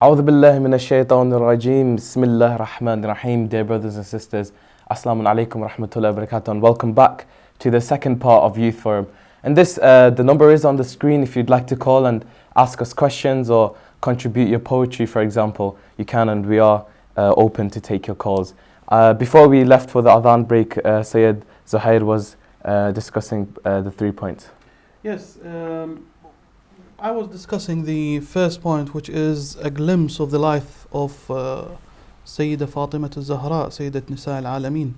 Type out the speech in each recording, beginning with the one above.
أعوذ بالله من الشيطان الرجيم بسم الله الرحمن الرحيم. Dear brothers and sisters, Assalamu alaikum wa rahmatullahi wa barakatuh, and welcome back to the second part of Youth Forum. And the number is on the screen. If you'd like to call and ask us questions or contribute your poetry, for example, you can, and we are open to take your calls. Before we left for the Adhan break, Sayyid Zuhair was discussing the 3 points. Yes, I was discussing the first point, which is a glimpse of the life of Sayyida Fatima al-Zahra, Sayyidat Nisa al-Alameen.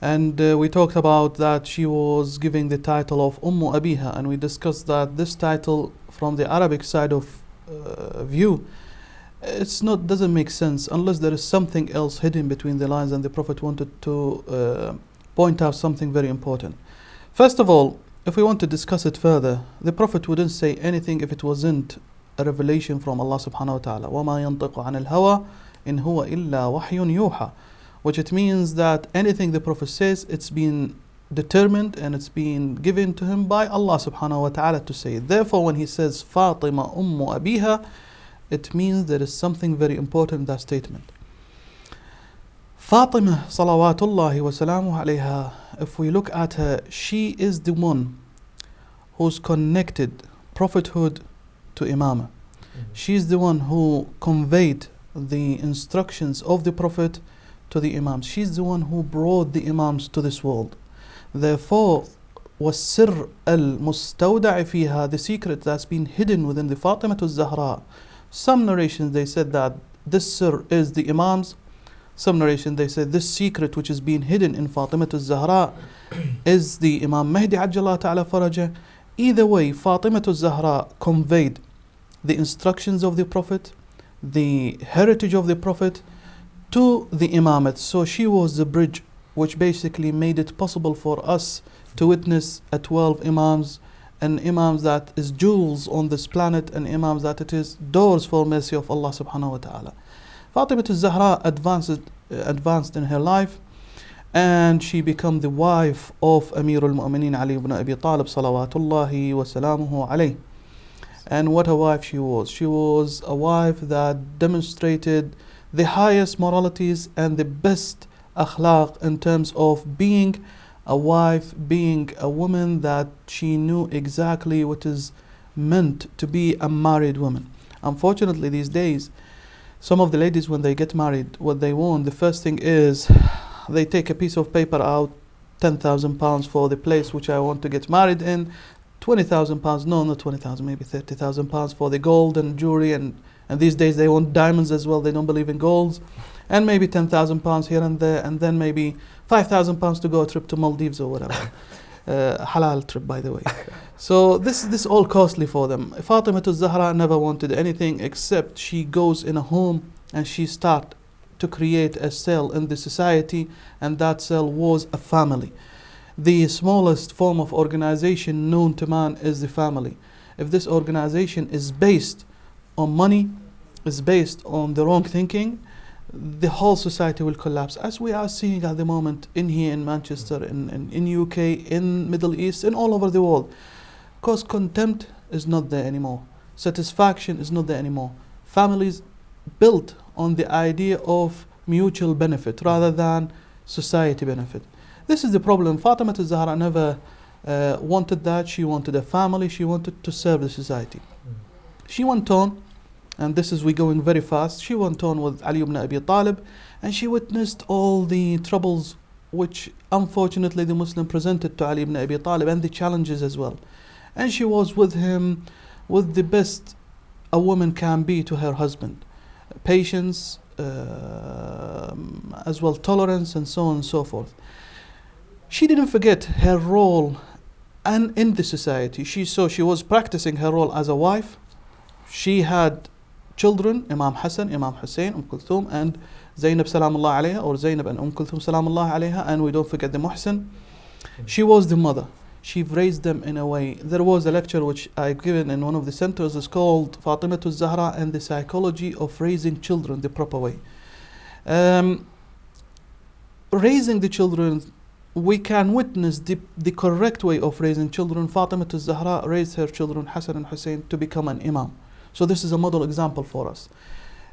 And we talked about that she was giving the title of Ummu Abiha, and we discussed that this title from the Arabic side of view, doesn't make sense unless there is something else hidden between the lines, and the Prophet wanted to point out something very important. First of all, if we want to discuss it further, the Prophet wouldn't say anything if it wasn't a revelation from Allah subhanahu wa ta'ala. وَمَا يَنطِقُ عَنِ الْهَوَىٰ إِنْ هُوَ إِلَّا وَحْيٌ يُوحَىٰ, which it means that anything the Prophet says, it's been determined and it's been given to him by Allah subhanahu wa ta'ala to say. Therefore, when he says Fatima Ummu Abiha, it means there is something very important in that statement. Fatima salawatullahi wa salamu alayha, if we look at her, she is the one who's connected prophethood to imamah. She is the one who conveyed the instructions of the Prophet to the imams. She's the one who brought the imams to this world. Therefore, والسر المستودع فيها, the secret that's been hidden within the Fatima al-Zahra. Some narrations they said that this sir is the imams. Some narration they said this secret which is being hidden in Fatima al-Zahra is the Imam Mahdi Ajjallah Ta'ala Faraja. Either way, Fatima al-Zahra conveyed the instructions of the Prophet, the heritage of the Prophet to the Imamate. So she was the bridge which basically made it possible for us to witness a 12 Imams, and Imams that is jewels on this planet, and Imams that it is doors for mercy of Allah subhanahu wa ta'ala. Fatima al-Zahra advanced in her life, and she became the wife of Amir al-Mu'mineen Ali ibn Abi Talib salawatullahi wa salamuhu alayh. And what a wife she was. She was a wife that demonstrated the highest moralities and the best akhlaq in terms of being a wife, being a woman that she knew exactly what is meant to be a married woman. Unfortunately, these days, some of the ladies, when they get married, what they want, the first thing is they take a piece of paper out, £10,000 for the place which I want to get married in, £20,000, no, not 20,000, maybe £30,000 for the gold and jewelry, and these days they want diamonds as well, they don't believe in golds, and maybe £10,000 here and there, and then maybe £5,000 to go a trip to Maldives or whatever. Halal trip, by the way. So this all costly for them. Fatima al-Zahra never wanted anything except she goes in a home and she start to create a cell in the society, and that cell was a family. The smallest form of organization known to man is the family. If this organization is based on money, is based on the wrong thinking, the whole society will collapse, as we are seeing at the moment in Manchester, in UK, in Middle East, and all over the world. Because contempt is not there anymore. Satisfaction is not there anymore. Families built on the idea of mutual benefit rather than society benefit. This is the problem. Fatima al-Zahra never wanted that. She wanted a family. She wanted to serve the society. She went on, and this is we going very fast. She went on with Ali ibn Abi Talib, and she witnessed all the troubles which unfortunately the Muslim presented to Ali ibn Abi Talib, and the challenges as well. And she was with him with the best a woman can be to her husband. Patience, as well tolerance, and so on and so forth. She didn't forget her role and in the society. She was practicing her role as a wife. She had children, Imam Hassan, Imam Hussein, Kulthum, and Zainab Salamullah alayha, or Zainab and Kulthum Salamullah alayha, and we don't forget the Muhsin. She was the mother. She raised them in a way. There was a lecture which I've given in one of the centers. It's called Fatima al-Zahra and the Psychology of Raising Children the Proper Way. Raising the children, we can witness the correct way of raising children. Fatima al-Zahra raised her children, Hassan and Hussein, to become an imam. So this is a model example for us.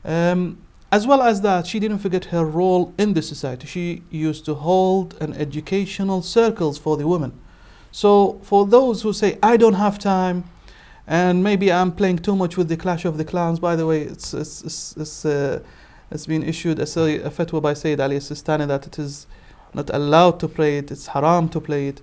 As well as that, she didn't forget her role in the society. She used to hold an educational circles for the women. So for those who say, I don't have time, and maybe I'm playing too much with the Clash of the Clans. By the way, it's been issued a fatwa by Sayyid Ali Sistani that it is not allowed to play it, it's haram to play it.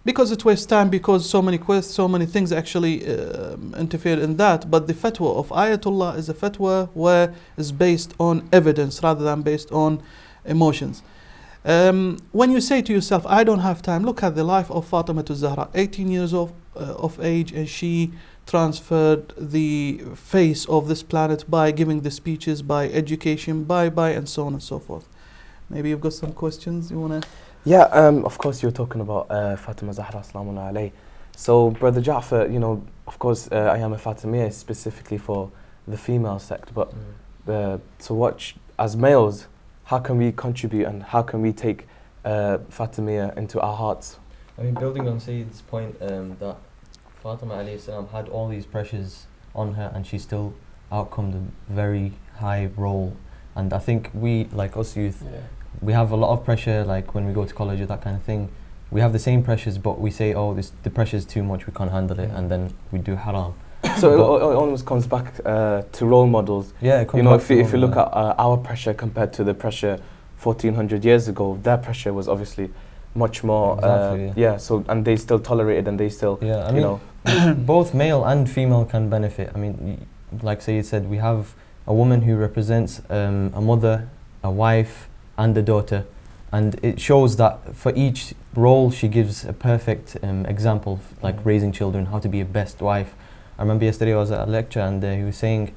Because it wastes time, because so many things actually interfere in that. But the fatwa of Ayatollah is a fatwa where it's based on evidence rather than based on emotions. When you say to yourself, I don't have time, look at the life of Fatima Zahra, 18 years of age, and she transferred the face of this planet by giving the speeches, by education, by and so on and so forth. Maybe you've got some questions you want to... Yeah, of course you're talking about Fatima Zahra, salamun alayhi. So, Brother Ja'far, you know, of course, I am a Fatimiyya specifically for the female sect, but so what, as males, how can we contribute and how can we take Fatimiyya into our hearts? I mean, building on Sayyid's point, that Fatima alayhi salam had all these pressures on her and she still outcomed a very high role. And I think we, like us youth, we have a lot of pressure, like when we go to college or that kind of thing. We have the same pressures, but we say, oh, the pressure is too much, we can't handle it, and then we do haram. So it almost comes back to role models. Yeah, you know, if you look at our pressure compared to the pressure 1400 years ago, their pressure was obviously much more. Exactly, so and they still tolerated and they still, I mean, both male and female can benefit. I mean, like Sayyid said, we have a woman who represents a mother, a wife, and a daughter, and it shows that for each role she gives a perfect example, like raising children, how to be a best wife. I remember yesterday I was at a lecture and he was saying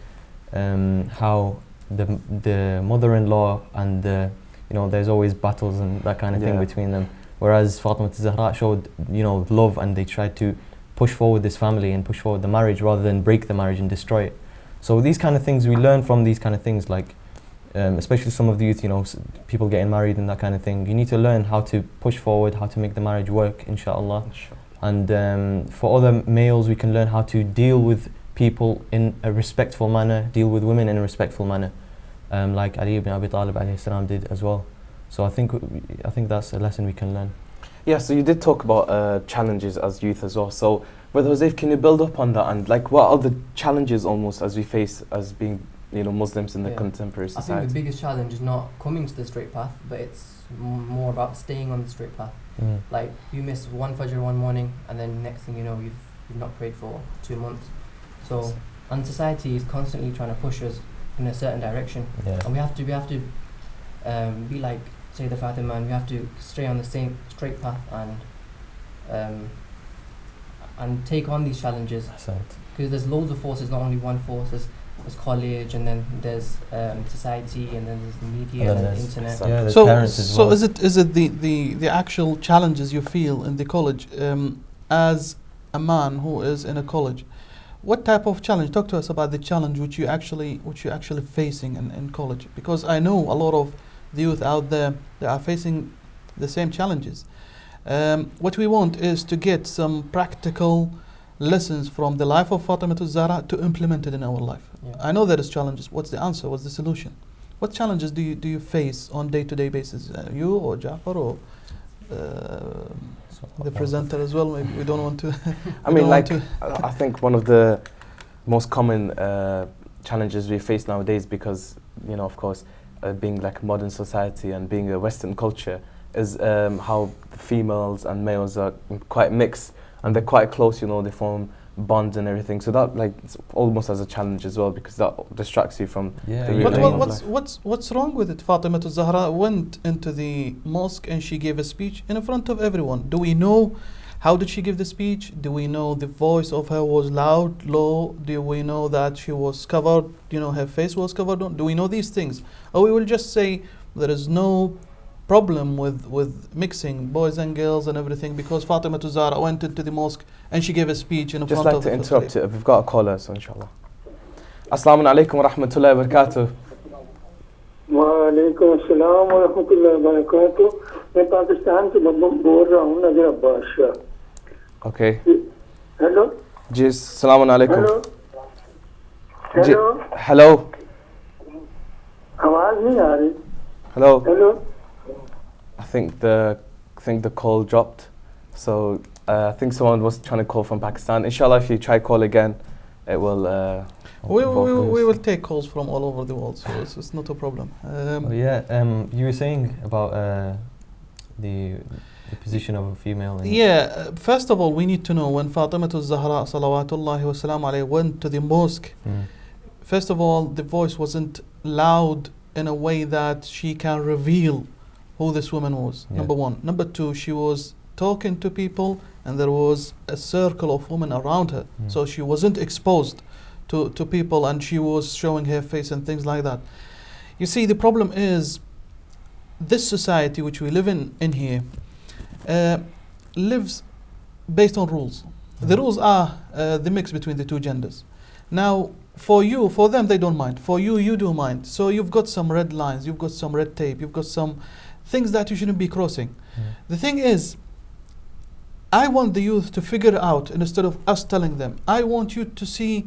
how the mother-in-law and you know, there's always battles and that kind of thing between them, whereas Fatima Zahra showed, you know, love, and they tried to push forward this family and push forward the marriage rather than break the marriage and destroy it. So these kind of things, we learn from these kind of things, like especially some of the youth, you know, people getting married and that kind of thing. You need to learn how to push forward, how to make the marriage work, inshallah. And for other males, we can learn how to deal with people in a respectful manner, deal with women in a respectful manner, like Ali ibn Abi Talib alayhi salam did as well. So I think that's a lesson we can learn. Yeah, so you did talk about challenges as youth as well. So, Brother Joseph, can you build up on that, and like what are the challenges almost as we face as being, you know, Muslims in the contemporary society? I think the biggest challenge is not coming to the straight path, but it's more about staying on the straight path. Like you miss one Fajr one morning, and then next thing you know, you've not prayed for 2 months. So, and society is constantly trying to push us in a certain direction, and we have to be like, say, the Fatima, and we have to stay on the same straight path and take on these challenges. Because there's loads of forces, not only one force. There's college, and then there's society, and then there's the media, and then the internet. Yeah, there's parents as well. So is it the actual challenges you feel in the college as a man who is in a college? What type of challenge? Talk to us about the challenge which you're actually facing in college, because I know a lot of the youth out there that are facing the same challenges. What we want is to get some practical lessons from the life of Fatima Zahra to implement it in our life. I know there is challenges. What's the answer? What's the solution? What challenges do you face on day-to-day basis? You or Ja'far or the presenter as well? Maybe we don't want to. I mean, like I think one of the most common challenges we face nowadays, because, you know, of course, being like a modern society and being a Western culture, is how females and males are quite mixed, and they're quite close, you know, they form bonds and everything. So that, like, it's almost as a challenge as well, because that distracts you from the real aim of life. What's wrong with it? Fatima Zahra went into the mosque and she gave a speech in front of everyone. Do we know how did she give the speech? Do we know the voice of her was loud, low? Do we know that she was covered, you know, her face was covered? Do we know these things? Or we will just say there is no problem with mixing boys and girls and everything, because Fatima Zahra went into the mosque and she gave a speech in front of the... Just like to interrupt it, we've got a caller, so inshallah. Assalamu alaikum wa rahmatullahi wa barakatuh. Wa alaikum assalam wa rahmatullahi wa barakatuh. मैं पाकिस्तान से बोल रहा हूँ, नजर Abbas Shah. Okay. Hello. जी, assalamu alaikum. Hello. Hello Hello. आवाज नहीं आ रही Hello. Hello I think the call dropped. So I think someone was trying to call from Pakistan. Inshallah, if you try call again, it will. We will take calls from all over the world, so it's not a problem. Oh, yeah, you were saying about the position of a female. First of all, we need to know when Fatima Zahra salawatullahi wa salam alayhi went to the mosque. First of all, the voice wasn't loud in a way that she can reveal who this woman was. Yeah. Number one. Number two, she was talking to people and there was a circle of women around her. So she wasn't exposed to people and she was showing her face and things like that. You see, the problem is this society which we live in here lives based on rules. The rules are the mix between the two genders. Now, for them, they don't mind. For you, you do mind. So you've got some red lines, you've got some red tape, you've got some things that you shouldn't be crossing. The thing is, I want the youth to figure out, instead of us telling them, I want you to see,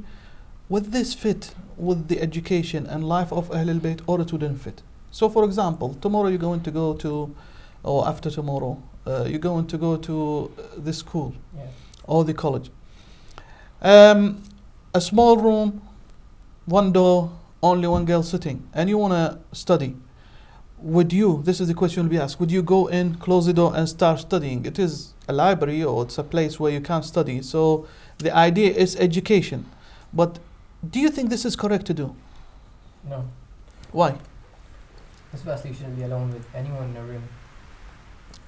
would this fit with the education and life of Ahlul Bayt, or it wouldn't fit. So for example, tomorrow you're going to go to, or after tomorrow, you're going to go to the school or the college. A small room, one door, only one girl sitting, and you want to study. Would you, this is the question will be asked, would you go in, close the door and start studying? It is a library or it's a place where you can't study. So the idea is education. But do you think this is correct to do? No. Why? Because firstly, you shouldn't be alone with anyone in a room.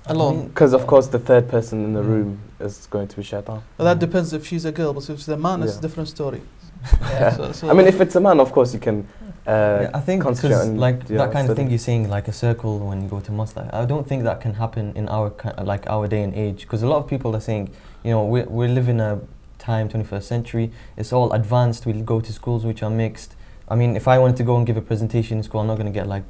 Alone? Because of course the third person in the room is going to be shaitan. Well, that depends if she's a girl, but if it's a man, it's a different story. Yeah. So I mean, if it's a man, of course you can. I think concentrate because on, like that kind of study. thing you're saying, like a circle when you go to mosque, I don't think that can happen in our our day and age, because a lot of people are saying, you know, we live in a time 21st century, it's all advanced, we go to schools which are mixed. I mean, if I wanted to go and give a presentation in school, I'm not going to get like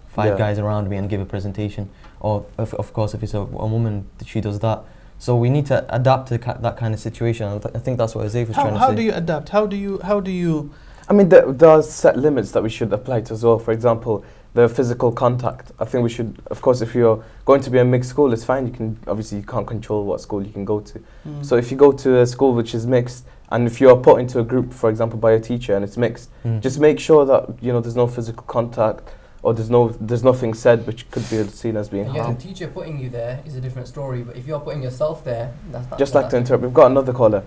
five guys around me and give a presentation, or of course if it's a woman, she does that. So we need to adapt to that kind of situation. I think that's what Azif was trying to say. How do you adapt? How do you I mean, there are set limits that we should apply to as well. For example, the physical contact. I think we should, of course, if you're going to be a mixed school, it's fine. You can, obviously, you can't control what school you can go to. So if you go to a school which is mixed, and if you are put into a group, for example, by a teacher and it's mixed, just make sure that, you know, there's no physical contact, or there's nothing said which could be seen as being Yeah, harm. the teacher putting you there is a different story, but if you're putting yourself there, that's not. Just like to interrupt, we've got another caller.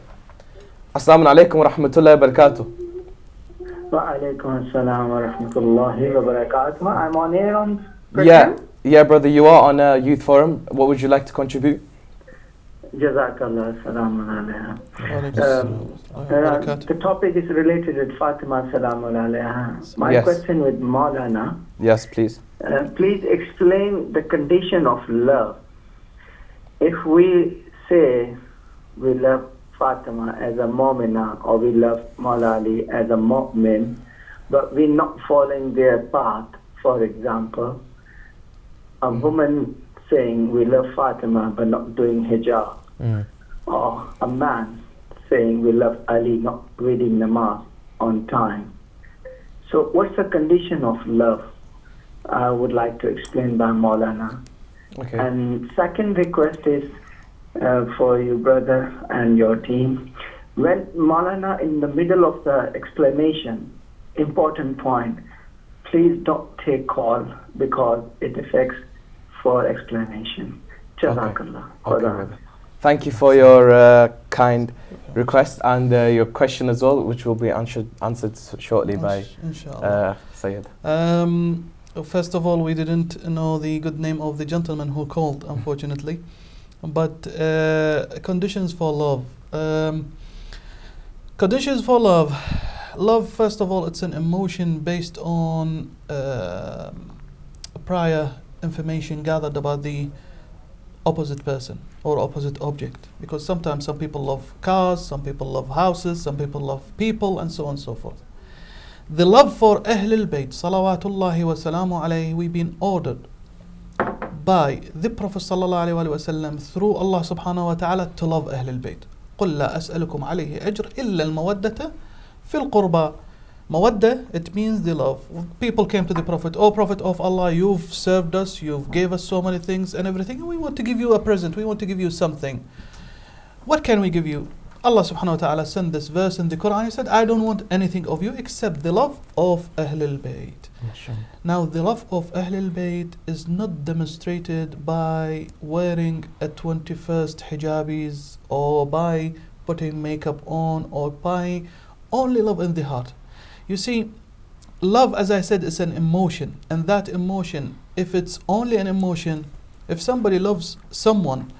Assalamu alaikum wa rahmatullahi wa barakatuh. Wa alaikum assalam wa rahmatullahi wa barakatuh. I'm on air on program? Yeah, brother, you are on a youth forum. What would you like to contribute? Jazakallah, salamun Barakatuh. The topic is related with Fatima, salamun alayha. My Yes. question with Maulana, Yes, please. please explain the condition of love. If we say we love Fatima as a mu'mina, or we love Maula Ali as a mu'min, but we're not following their path, for example, a woman saying we love Fatima but not doing hijab, or a man saying we love Ali not reading namaz on time. So what's the condition of love? I would like to explain by Maulana. Okay. And second request is for you, brother, and your team. When Maulana, in the middle of the explanation, important point, please don't take call because it affects for explanation. Jazakallah. Okay, brother. Thank you for your kind request and your question as well, which will be answered shortly by Inshallah. Sayyid. First of all, we didn't know the good name of the gentleman who called, unfortunately. But conditions for love. Conditions for love. Love, first of all, it's an emotion based on prior information gathered about the opposite person or opposite object. Because sometimes some people love cars, some people love houses, some people love people, and so on and so forth. The love for Ahlul Bayt, salawatullahi wa salamu alayhi, we've been ordered by the Prophet sallallahu alayhi wa sallam through Allah subhanahu wa ta'ala to love Ahlul Bayt. قُلْ لَا أَسْأَلُكُمْ عَلَيْهِ أَجْرٍ إِلَّا الْمَوَدَّةَ فِي الْقُرْبَى. Mawadda, it means the love. People came to the Prophet, "Oh Prophet of Allah, you've served us, you've gave us so many things and everything, and we want to give you a present, we want to give you something. What can we give you?" Allah subhanahu wa ta'ala sent this verse in the Quran. He said, "I don't want anything of you except the love of Ahlul Bayt." Now, the love of Ahlul Bayt is not demonstrated by wearing a 21st hijabis or by putting makeup on or by only love in the heart. You see, love, as I said, is an emotion, and that emotion, if it's only an emotion, if somebody loves someone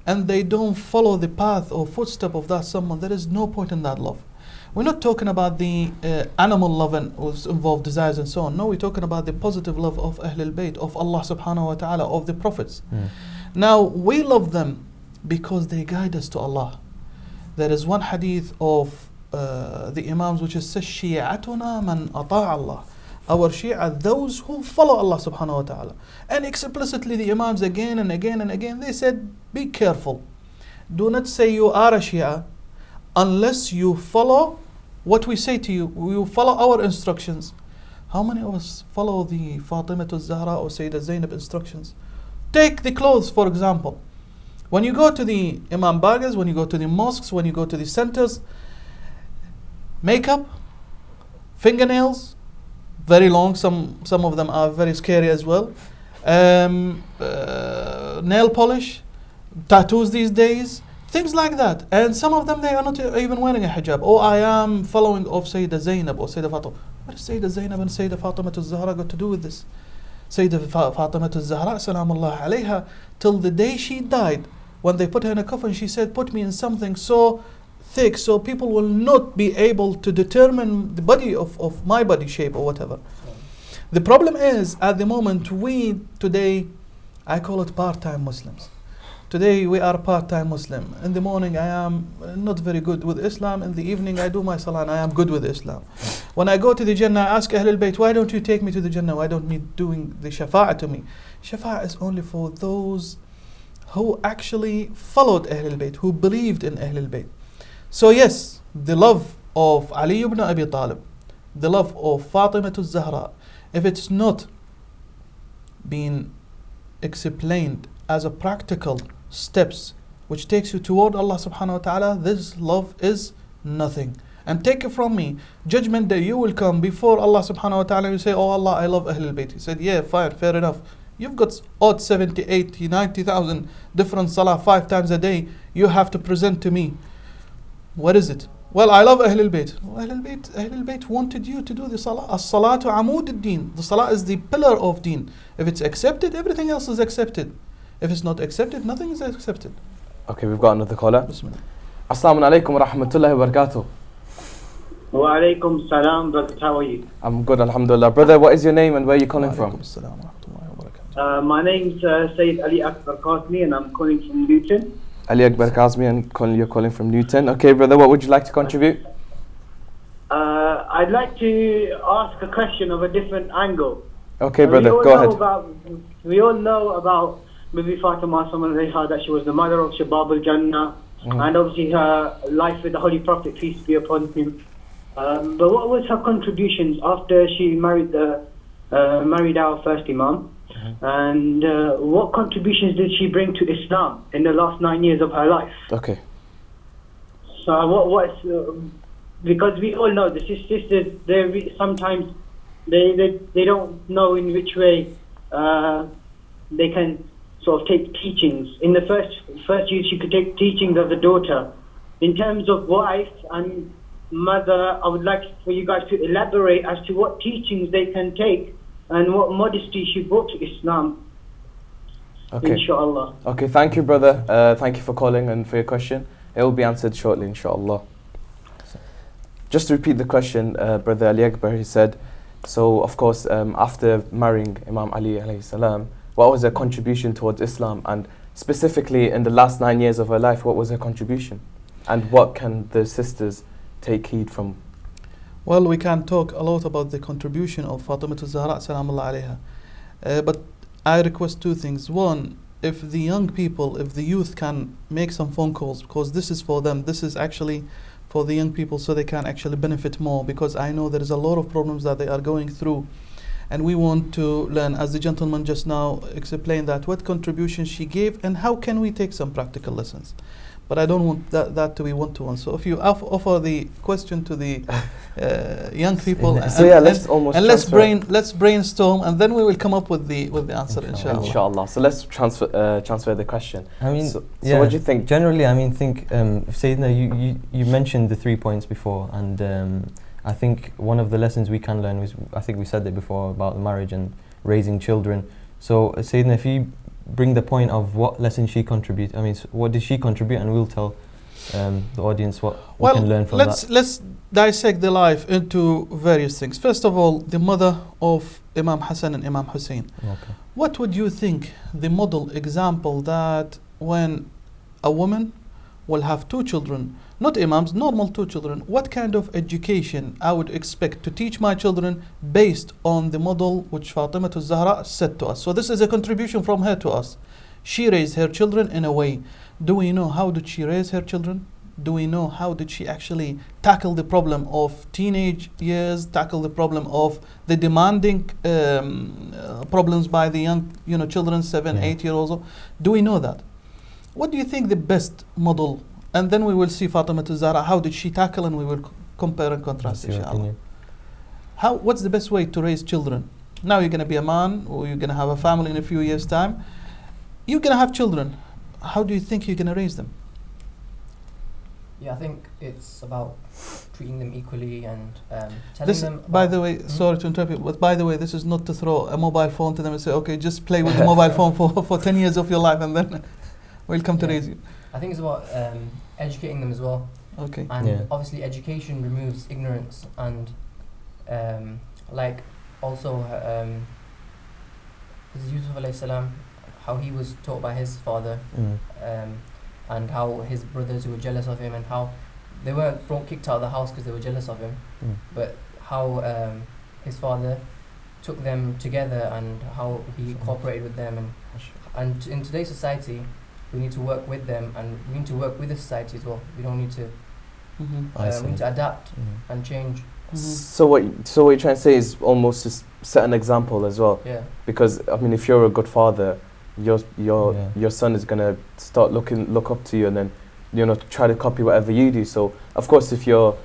and they don't follow the path or footstep of that someone, there is no point in that love. We're not talking about the animal love and involved desires and so on. No, we're talking about the positive love of Ahlul Bayt, of Allah subhanahu wa ta'ala, of the prophets. Now, we love them because they guide us to Allah. There is one hadith of the Imams which says, "Shi'atuna man ata'a Allah." Our Shia, those who follow Allah subhanahu wa ta'ala. And explicitly the Imams again and again and again, they said, be careful. Do not say you are a Shia unless you follow what we say to you. You follow our instructions. How many of us follow the Fatima Zahra or Sayyidah Zainab instructions? Take the clothes, for example. When you go to the Imam Bagas, when you go to the mosques, when you go to the centers, makeup, fingernails, very long, some of them are very scary as well. Nail polish, tattoos these days, things like that. And some of them, they are not even wearing a hijab. Oh, I am following of Sayyidah Zainab or Sayyidah Fatima. What does Sayyidah Zainab and Sayyidah Fatima Zahra got to do with this? Sayyidah Fatima Zahra, salamullah alayha, till the day she died, when they put her in a coffin, she said, "Put me in something so thick so people will not be able to determine the body of my body shape or whatever." The problem is, at the moment, we today, I call it part-time Muslims. Today we are part-time Muslim. In the morning I am not very good with Islam. In the evening I do my salah and I am good with Islam. When I go to the Jannah, I ask Ahlul Bayt, "Why don't you take me to the Jannah? Why don't you doing the shafa'ah to me?" Shafa'ah is only for those who actually followed Ahlul Bayt, who believed in Ahlul Bayt. So yes, the love of Ali ibn Abi Talib, the love of Fatima Zahra, if it's not being explained as a practical steps which takes you toward Allah subhanahu wa ta'ala, this love is nothing. And take it from me, judgment day you will come before Allah subhanahu wa ta'ala and you say, "Oh Allah, I love Ahlul Bayt." He said, "Yeah, fine, fair enough. You've got odd 70, 80, 90,000 different salah 5 times a day you have to present to me. What is it?" "Well, I love Ahlul Bayt." Ahlul Bayt wanted you to do the salah. As-salatu amud ad-din. The salah is the pillar of deen. If it's accepted, everything else is accepted. If it's not accepted, nothing is accepted. Okay, we've got another caller. Bismillah. Assalamu alaikum wa rahmatullahi wa barakatuh. Wa alaikum salam, brother. How are you? I'm good, alhamdulillah. Brother, what is your name and where are you calling from? As-salamu wa rahmatullahi wa barakatuh. My name's Sayyid Ali Akbar Qasmi and I'm calling from Luton. Ali Akbar Kazmi, and you're calling from Newton. Okay, brother, what would you like to contribute? I'd like to ask a question of a different angle. Okay, brother, go ahead. We all know about Bibi Fatima Samalaiha, that she was the mother of Shabab al-Jannah, and obviously her life with the Holy Prophet, peace be upon him. But what was her contributions after she married our first Imam? And what contributions did she bring to Islam in the last 9 years of her life? Okay. So because we all know the sisters, sometimes they don't know in which way they can sort of take teachings. In the first year, she could take teachings of the daughter. In terms of wife and mother, I would like for you guys to elaborate as to what teachings they can take and what modesty she brought to Islam. Okay. Inshallah. Okay, thank you, brother. Thank you for calling and for your question. It will be answered shortly, inshallah. Just to repeat the question, Brother Ali Akbar, he said, so of course, after marrying Imam Ali alayhi salam, what was her contribution towards Islam? And specifically in the last 9 years of her life, what was her contribution? And what can the sisters take heed from? Well, we can talk a lot about the contribution of Fatima Zahra salamullah alayha. But I request 2 things. One, if the young people, if the youth can make some phone calls, because this is for them, this is actually for the young people so they can actually benefit more, because I know there is a lot of problems that they are going through, and we want to learn, as the gentleman just now explained, that what contribution she gave and how can we take some practical lessons. But I don't want that to be one-to-one. So if you offer the question to the young people, So yeah, let's brainstorm, and then we will come up with the answer, inshallah. Inshallah. So let's transfer the question. I mean, so what do you think? Generally, I mean, Sayyidina, you mentioned the 3 points before, and I think one of the lessons we can learn was, I think we said it before, about marriage and raising children. So Sayyidina, if you bring the point of what lesson she contribute, I mean, what did she contribute, and we'll tell the audience what we can learn from that. Let's dissect the life into various things. First of all, the mother of Imam Hassan and Imam Hussein. Okay. What would you think the model example that when a woman will have 2 children, not imams, normal 2 children, what kind of education I would expect to teach my children based on the model which Fatima Zahra said to us? So this is a contribution from her to us. She raised her children in a way. Do we know how did she raise her children? Do we know how did she actually tackle the problem of teenage years, tackle the problem of the demanding problems by the young, children, 7, 8-year-olds? Do we know that? What do you think the best model? And then we will see Fatima Zahra, how did she tackle, and we will compare and contrast, inshallah. What's the best way to raise children? Now you're going to be a man, or you're going to have a family in a few years' time. You're going to have children. How do you think you're going to raise them? Yeah, I think it's about treating them equally and telling them. By the way, sorry to interrupt you, but by the way, this is not to throw a mobile phone to them and say, okay, just play with the mobile phone for 10 years of your life, and then we'll come to raise you. I think it's about educating them as well. Okay. And obviously education removes ignorance, and also Yusuf alayhi salam, how he was taught by his father, and how his brothers who were jealous of him, and how they weren't kicked out of the house because they were jealous of him, but how his father took them together, and how he cooperated with them, and in today's society we need to work with them, and we need to work with the society as well. We don't need to we need to adapt and change. So what you're trying to say is almost just set an example as well. Yeah. Because I mean, if you're a good father, your son is gonna start look up to you, and then try to copy whatever you do. So of course, if you're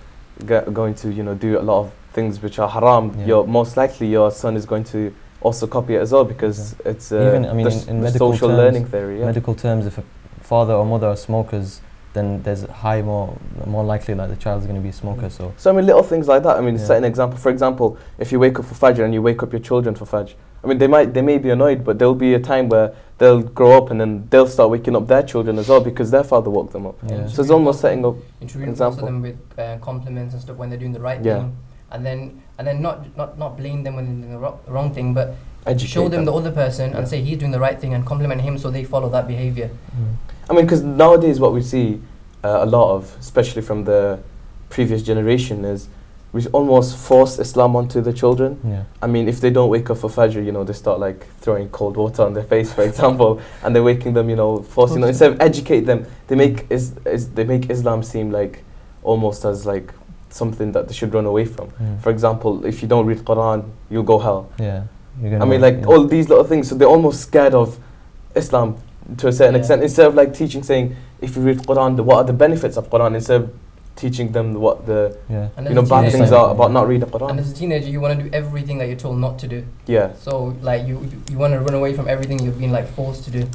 going to do a lot of things which are haram, you're most likely your son is going to also copy it as well, because it's even, I mean, in medical social terms, learning theory. Yeah. Medical terms, if a father or mother are smokers, then there's more likely that the child is going to be a smoker. So I mean, little things like that. I mean, set an example. For example, if you wake up for Fajr and you wake up your children for Fajr, I mean, they may be annoyed, but there'll be a time where they'll grow up and then they'll start waking up their children as well, because their father woke them up. Yeah. So it's almost setting up an example. them with compliments and stuff when they're doing the right thing, and then not blame them when they're doing the wrong thing, but show them the other person and say he's doing the right thing, and compliment him so they follow that behavior. I mean, because nowadays what we see a lot of, especially from the previous generation, is we almost force Islam onto the children. Yeah. I mean, if they don't wake up for Fajr, they start like throwing cold water on their face, for example, and they're waking them, forcing them. Instead of educate them, they make Islam seem like almost as like something that they should run away from. For example, if you don't read Quran, you'll go hell. Yeah. I mean, like all these little things. So they're almost scared of Islam to a certain extent. Instead of like teaching, saying, if you read Quran, what are the benefits of Quran? Instead of teaching them what the bad things are about not reading Quran. And as a teenager, you want to do everything that you're told not to do. Yeah. So like you want to run away from everything you've been like forced to do.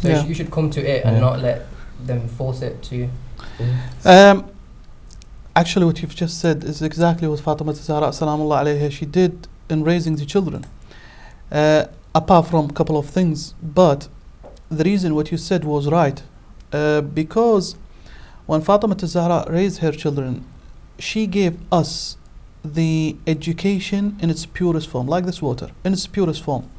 So you should come to it and not let them force it to you. Actually, what you've just said is exactly what Fatima Zahra salamullah alayha she did in raising the children. Apart from a couple of things, but the reason what you said was right, because when Fatima Zahra raised her children, she gave us the education in its purest form, like this water, in its purest form.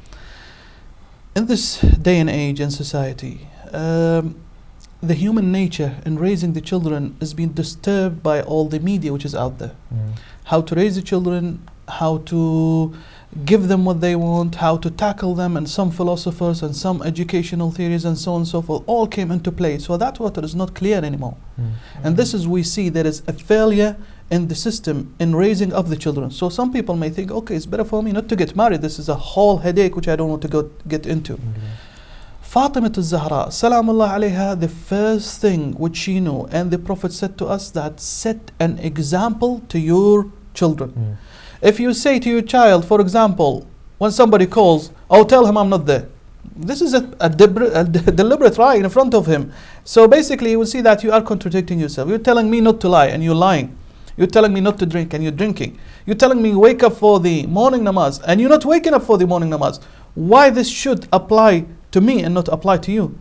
In this day and age and society, the human nature in raising the children is being disturbed by all the media which is out there. How to raise the children, how to give them what they want, how to tackle them, and some philosophers and some educational theories and so on and so forth all came into play. So that water is not clear anymore. And this is, we see there is a failure in the system in raising up the children. So some people may think, okay, it's better for me not to get married. This is a whole headache which I don't want to get into. Fatima al-Zahra, salamullah alayha, the first thing which she knew, and the Prophet said to us that set an example to your children. If you say to your child, for example, when somebody calls, oh, tell him I'm not there. This is a deliberate lie in front of him. So basically you will see that you are contradicting yourself. You're telling me not to lie and you're lying. You're telling me not to drink and you're drinking. You're telling me wake up for the morning namaz and you're not waking up for the morning namaz. Why this should apply to me and not apply to you?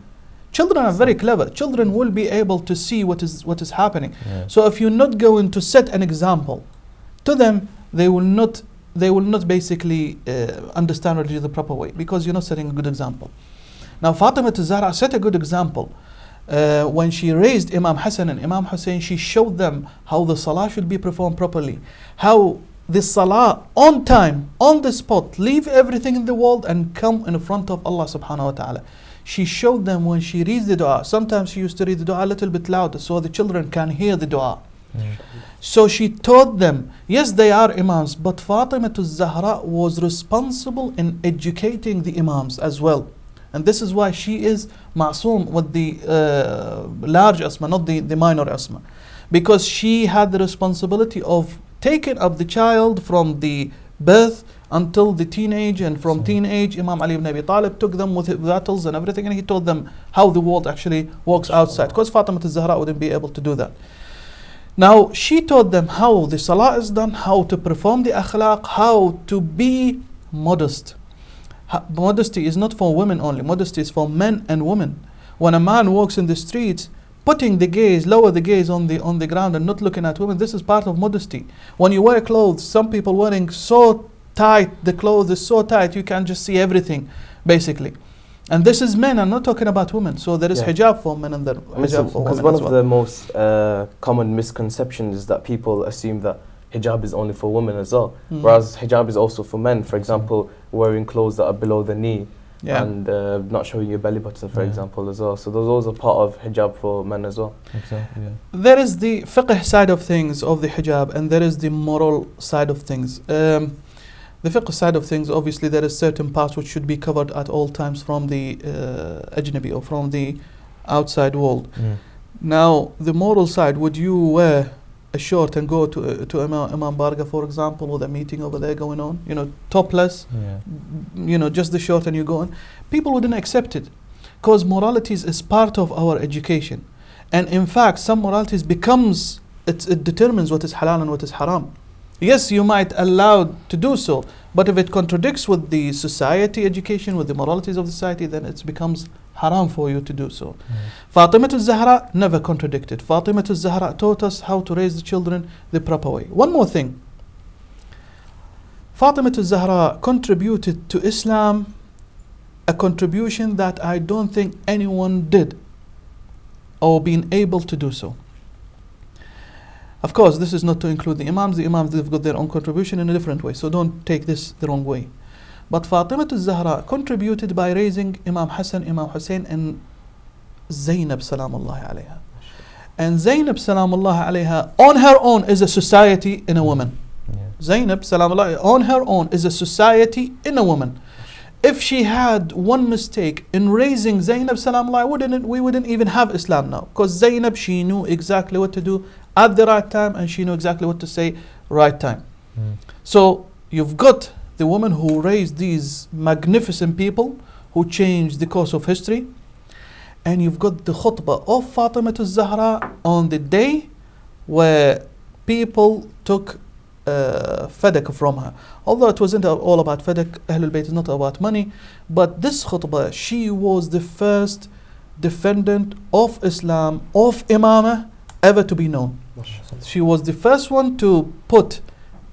Children are very clever. Children will be able to see what is happening. So if you're not going to set an example to them, they will not basically understand religion the proper way, because you're not setting a good example. Now Fatima al-Zahra set a good example. When she raised Imam Hassan and Imam Hussein, she showed them how the salah should be performed properly, how the salah on time, on the spot, leave everything in the world and come in front of Allah subhanahu wa ta'ala. She showed them when she reads the dua, sometimes she used to read the dua a little bit louder so the children can hear the dua. So she taught them, yes, they are imams, but Fatima al-Zahra was responsible in educating the imams as well. And this is why she is ma'soom with the large asma, not the minor asma. Because she had the responsibility of taking up the child from the birth until the teenage, and from teenage, Imam Ali ibn Abi Talib took them with battles and everything, and he taught them how the world actually works outside. Because Fatima al-Zahra wouldn't be able to do that. Now, she taught them how the salah is done, how to perform the akhlaq, how to be modest. Modesty is not for women only, modesty is for men and women. When a man walks in the streets, putting the gaze, lower the gaze on the ground and not looking at women, this is part of modesty. When you wear clothes, some people wearing so tight, the clothes is so tight, you can just see everything, basically. And this is men, I'm not talking about women. So there is hijab for men and there is hijab for women. Because one of the most common misconceptions is that people assume that hijab is only for women as well, whereas hijab is also for men. For example, wearing clothes that are below the knee and not showing your belly button, for example, as well. So those are part of hijab for men as well. Exactly. Yeah. There is the fiqh side of things of the hijab, and there is the moral side of things. The fiqh side of things, obviously there is certain parts which should be covered at all times from the ajnabi or from the outside world. Now, the moral side, would you wear a short and go to Imam Barga, for example, with a meeting over there going on, topless, just the short and you go on? People wouldn't accept it, because moralities is part of our education. And in fact, some moralities it determines what is halal and what is haram. Yes, you might allow to do so, but if it contradicts with the society education, with the moralities of the society, then it becomes haram for you to do so. Fatima al-Zahra never contradicted. Fatima al-Zahra taught us how to raise the children the proper way. One more thing. Fatima al-Zahra contributed to Islam a contribution that I don't think anyone did or been able to do so. Of course, this is not to include the Imams. The Imams, they've got their own contribution in a different way, so don't take this the wrong way. But Fatima al-Zahra contributed by raising Imam Hassan, Imam Hussein, and Zainab salamullahi alayha. And Zainab salamullahi alayha on her own is a society in a woman. Zainab salamullahi on her own is a society in a woman. If she had one mistake in raising Zainab salamullahi, we wouldn't even have Islam now. Because Zainab, she knew exactly what to do at the right time, and she knew exactly what to say right time. So you've got the woman who raised these magnificent people who changed the course of history, and you've got the khutbah of Fatima al-Zahra on the day where people took fadak from her. Although it wasn't all about fadak, Ahlul Bayt is not about money, but this khutbah, she was the first defendant of Islam, of Imamah, ever to be known. She was the first one to put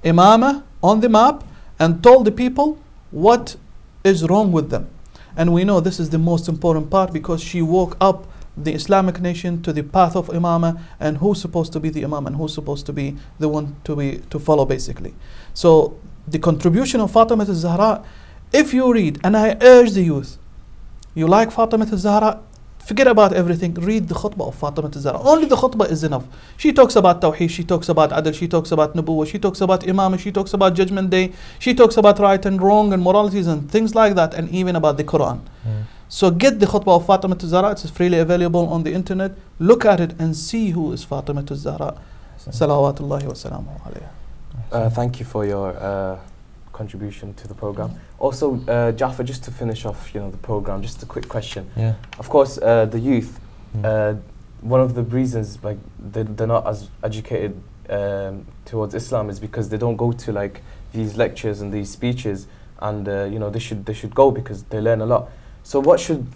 Imamah on the map and told the people what is wrong with them. And we know this is the most important part, because she woke up the Islamic nation to the path of Imamah, and who's supposed to be the Imam and who's supposed to be the one to follow, basically. So the contribution of Fatima al-Zahra, if you read, and I urge the youth, you like Fatima al-Zahra, forget about everything, read the khutbah of Fatima al-Zahra. Only the khutbah is enough. She talks about Tawheed, she talks about Adl, she talks about Nubuwwah, she talks about Imam, she talks about Judgment Day, she talks about right and wrong and moralities and things like that, and even about the Quran. So get the khutbah of Fatima al-Zahra, it's freely available on the internet. Look at it and see who is Fatima al-Zahra. Salawatullahi wa salamuhu alayha. Thank you for your contribution to the program. Also, Jafar, just to finish off, the program, just a quick question. Yeah. Of course, the youth, one of the reasons like they're not as educated towards Islam is because they don't go to like these lectures and these speeches, and they should go because they learn a lot. So what should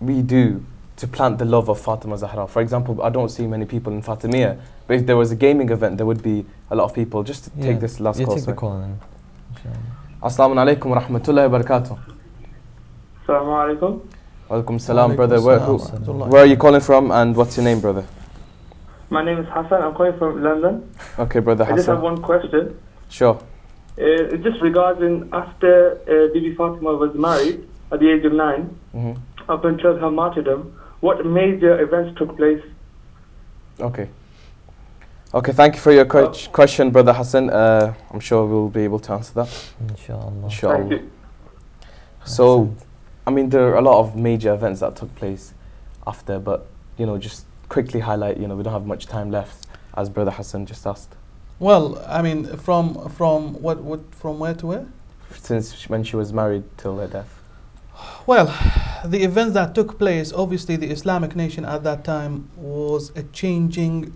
we do to plant the love of Fatima Zahra? For example, I don't see many people in Fatimiyya, but if there was a gaming event, there would be a lot of people. Just to take this last call. Take the call then. Assalamu alaikum wa rahmatullahi wa barakatuh. Assalamu alaikum. Walaikum salam, brother. Assalam. Where are you calling from and what's your name, brother? My name is Hassan. I'm calling from London. Okay, brother I just have Hassan. one question. Sure. Just regarding after Bibi Fatima was married at the age of 9, up until her martyrdom, what major events took place? Okay. Okay, thank you for your question, brother Hassan. I'm sure we'll be able to answer that. Inshallah. Thank you. So, I mean, there are a lot of major events that took place after, but, just quickly highlight, we don't have much time left, as brother Hassan just asked. Well, I mean, from where to where? Since when she was married till her death. Well, the events that took place, obviously the Islamic nation at that time was a changing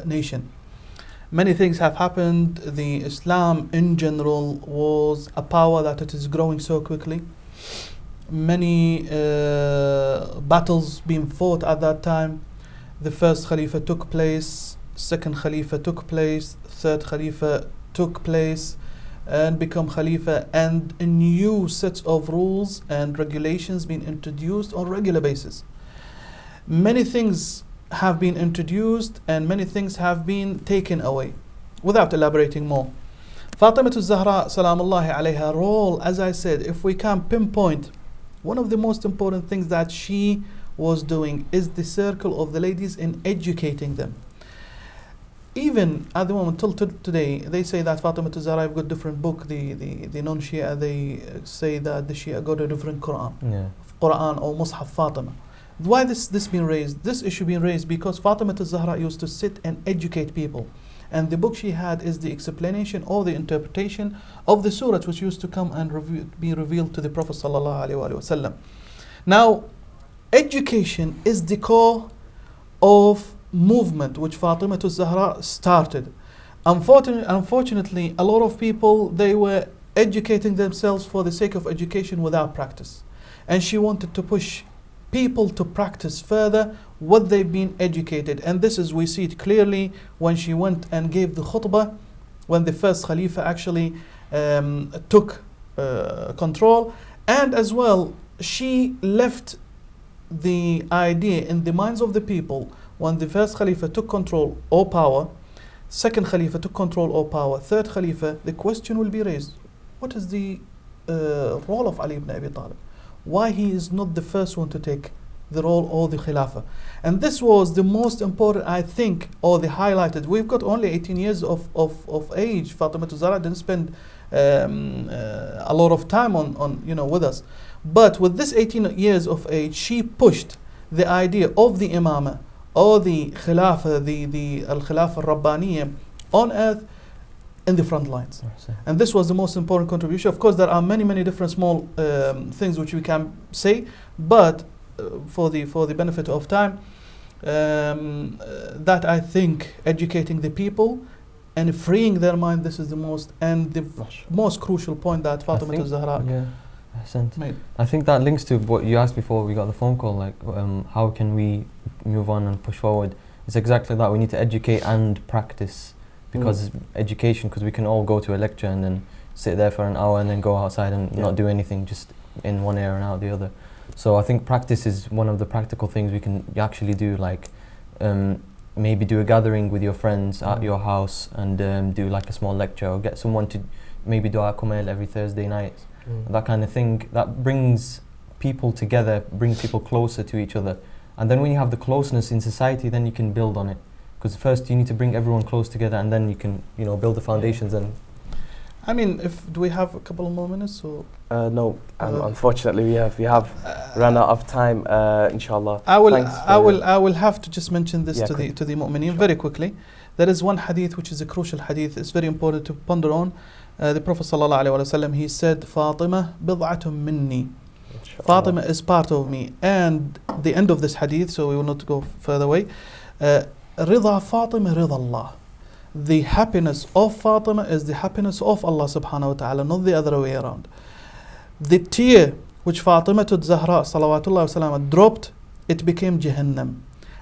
nation. Many things have happened. The Islam in general was a power that it is growing so quickly. Many battles being fought at that time. The first Khalifa took place, second Khalifa took place, third Khalifa took place and become Khalifa, and a new set of rules and regulations being introduced on regular basis. Many things have been introduced and many things have been taken away. Without elaborating more, Fatima al-Zahra salamullahi alayha role, as I said, if we can pinpoint, one of the most important things that she was doing is the circle of the ladies in educating them. Even at the moment till today, they say that Fatima al-Zahra have got different book. The non-Shia, they say that the Shia got a different Quran, Quran or Mus'haf Fatima. Why this being raised? This issue being raised because Fatima al-Zahra used to sit and educate people, and the book she had is the explanation or the interpretation of the surah which used to come and be revealed to the Prophet sallallahu alaihi wasallam. Now, education is the core of movement which Fatima al-Zahra started. Unfortunately, a lot of people, they were educating themselves for the sake of education without practice, and she wanted to push people to practice further what they've been educated. And this is, we see it clearly when she went and gave the khutbah, when the first Khalifa actually took control, and as well she left the idea in the minds of the people. When the first Khalifa took control or power, second Khalifa took control or power, third Khalifa, the question will be raised, what is the role of Ali ibn Abi Talib? Why he is not the first one to take the role or the Khilafah? And this was the most important, I think, or the highlighted. We've got only 18 years of age. Fatima al-Zahra didn't spend a lot of time on with us. But with this 18 years of age, she pushed the idea of the Imamah or the Khilafah, the Al-Khilafah Al-Rabbaniyya on earth in the front lines. And this was the most important contribution. Of course, there are many different small things which we can say, but for the benefit of time, that I think educating the people and freeing their mind, this is the most crucial point that Fatima al-Zahra made. I think that links to what you asked before we got the phone call, like how can we move on and push forward. It's exactly that. We need to educate and practice, because education, because we can all go to a lecture and then sit there for an hour and then go outside and not do anything, just in one ear and out the other. So I think practice is one of the practical things we can actually do, like maybe do a gathering with your friends at your house and do like a small lecture, or get someone to maybe do a kumail every Thursday night, that kind of thing. That brings people together, brings people closer to each other. And then when you have the closeness in society, then you can build on it. Because first you need to bring everyone close together, and then you can, you know, build the foundations. And I mean, do we have a couple of more minutes? Or no, unfortunately we have run out of time. Inshallah. I will have to just mention this to the mu'mineen very quickly. There is one hadith which is a crucial hadith. It's very important to ponder on. The Prophet sallallahu alaihi wasallam, he said, "Fatima bid'atun minni." Fatima is part of me. And the end of this hadith, so we will not go further away. Rida Fatima, rida Allah. The happiness of Fatima is the happiness of Allah subhanahu wa ta'ala, not the other way around. The tear which Fatima to Zahra salawatullah wasalam dropped, it became Jahannam.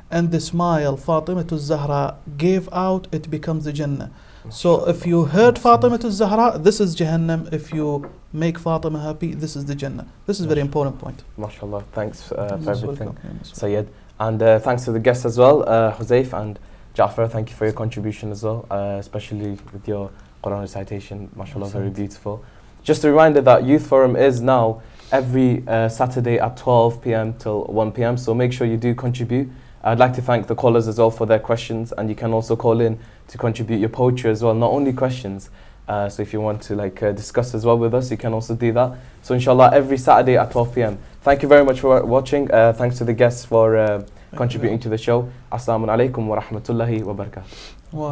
And the smile Fatima to Zahra gave out, it becomes the Jannah. So if you hurt Fatima to Zahra, this is Jahannam. If you make Fatima happy, this is the Jannah. This is a very important point. MashaAllah. Thanks for everything, Sayyid. And thanks to the guests as well, Huzayf and Ja'far. Thank you for your contribution as well, especially with your Quran recitation. MashaAllah, very beautiful. Just a reminder that Youth Forum is now every Saturday at 12 p.m. till 1 p.m. So make sure you do contribute. I'd like to thank the callers as well for their questions, and you can also call in to contribute your poetry as well, not only questions. So if you want to discuss as well with us, you can also do that. So inshallah, every Saturday at 12 p.m. Thank you very much for watching. Thanks to the guests for contributing to the show. Assalamu alaikum wa rahmatullahi wa barakatuh.